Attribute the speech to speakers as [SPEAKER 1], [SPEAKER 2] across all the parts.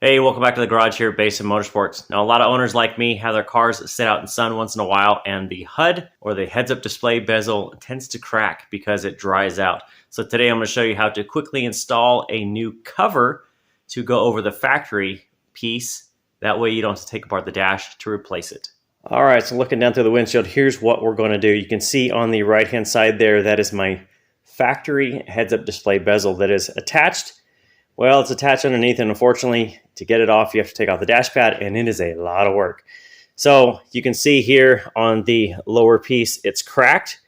[SPEAKER 1] Hey, welcome back to the garage here at Basin Motorsports. Now, a lot of owners like me have their cars sit out in the sun once in a while, and the HUD, or the heads-up display bezel, tends to crack because it dries out. So today I'm going to show you how to quickly install a new cover to go over the factory piece. That way you don't have to take apart the dash to replace it. All right, so looking down through the windshield, here's what we're going to do. You can see on the right-hand side there, that is my factory heads-up display bezel that is attached. Well, it's attached underneath, and unfortunately, to get it off, you have to take off the dash pad, and it is a lot of work. So you can see here on the lower piece, it's cracked,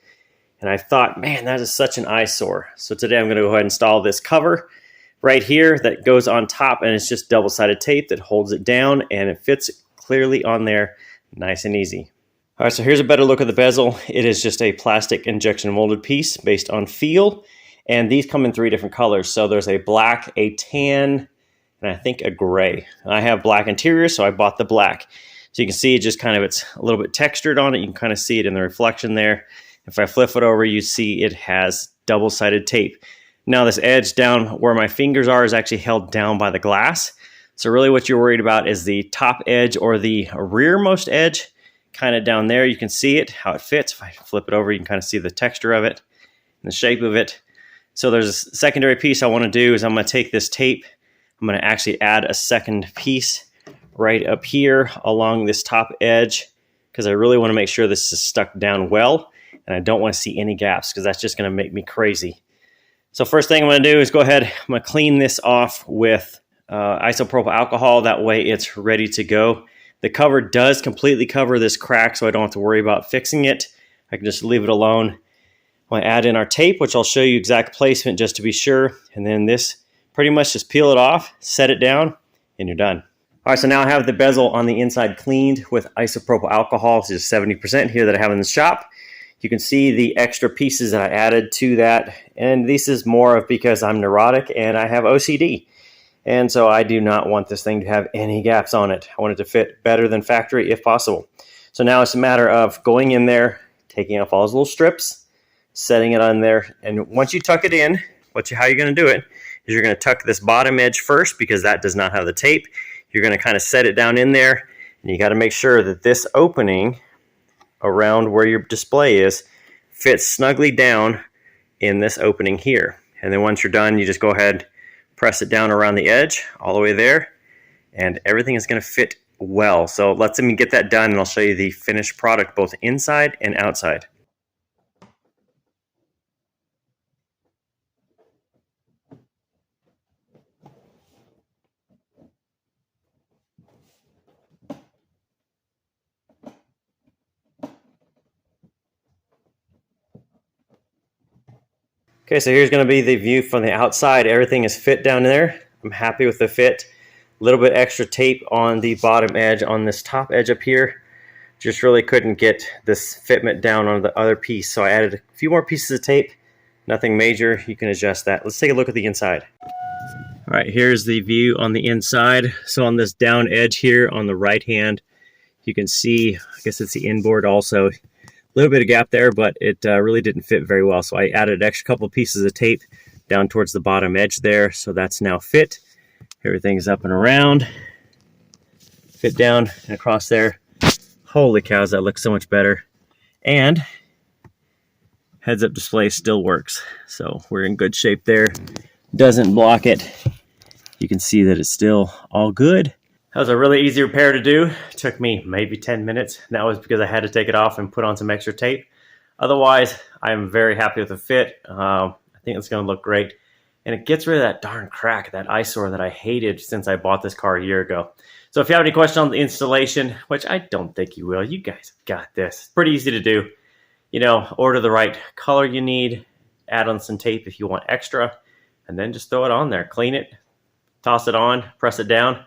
[SPEAKER 1] and I thought, man, that is such an eyesore. So today I'm going to go ahead and install this cover right here that goes on top, and it's just double-sided tape that holds it down, and it fits clearly on there, nice and easy. All right, so here's a better look at the bezel. It is just a plastic injection molded piece based on feel. And these come in 3 different colors. So there's a black, a tan, and I think a gray. I have black interior, so I bought the black. So you can see it just kind of, it's a little bit textured on it. You can kind of see it in the reflection there. If I flip it over, you see it has double-sided tape. Now this edge down where my fingers are is actually held down by the glass. So really what you're worried about is the top edge or the rearmost edge, kind of down there. You can see it, how it fits. If I flip it over, you can kind of see the texture of it and the shape of it. So there's a secondary piece I want to do is I'm going to take this tape. I'm going to actually add a second piece right up here along this top edge because I really want to make sure this is stuck down well, and I don't want to see any gaps because that's just going to make me crazy. So first thing I'm going to do is go ahead. I'm going to clean this off with isopropyl alcohol. That way it's ready to go. The cover does completely cover this crack, so I don't have to worry about fixing it. I can just leave it alone. I add in our tape, which I'll show you exact placement just to be sure. And then this, pretty much just peel it off, set it down, and you're done. All right, so now I have the bezel on the inside cleaned with isopropyl alcohol. This is 70% here that I have in the shop. You can see the extra pieces that I added to that. And this is more of because I'm neurotic and I have OCD. And so I do not want this thing to have any gaps on it. I want it to fit better than factory if possible. So now it's a matter of going in there, taking off all those little strips, setting it on there, and once you tuck it in, how you're going to do it is you're going to tuck this bottom edge first because that does not have the tape. You're going to kind of set it down in there, and you got to make sure that this opening around where your display is fits snugly down in this opening here. And then once you're done, you just go ahead, press it down around the edge all the way there, and everything is going to fit well. So let me get that done, and I'll show you the finished product both inside and outside. Okay, so here's going to be the view from the outside. Everything is fit down there. I'm happy with the fit. A little bit extra tape on the bottom edge on this top edge up here. Just really couldn't get this fitment down on the other piece, so I added a few more pieces of tape. Nothing major. You can adjust that. Let's take a look at the inside. All right, here's the view on the inside. So on this down edge here on the right hand, you can see, I guess it's the inboard also. Little bit of gap there, but it really didn't fit very well, so I added an extra couple pieces of tape down towards the bottom edge there, so that's now fit. Everything's up and around, fit down and across there. Holy cows, that looks so much better. And heads-up display still works, so we're in good shape there. Doesn't block it. You can see that it's still all good. That was a really easy repair to do. It took me maybe 10 minutes. That was because I had to take it off and put on some extra tape. Otherwise, I'm very happy with the fit. I think it's going to look great. And it gets rid of that darn crack, that eyesore that I hated since I bought this car a year ago. So if you have any questions on the installation, which I don't think you will, you guys got this. It's pretty easy to do. You know, order the right color you need, add on some tape if you want extra, and then just throw it on there. Clean it, toss it on, press it down.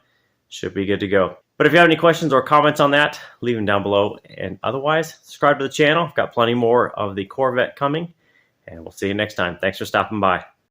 [SPEAKER 1] Should be good to go. But if you have any questions or comments on that, leave them down below. And otherwise, subscribe to the channel. I've got plenty more of the Corvette coming. And we'll see you next time. Thanks for stopping by.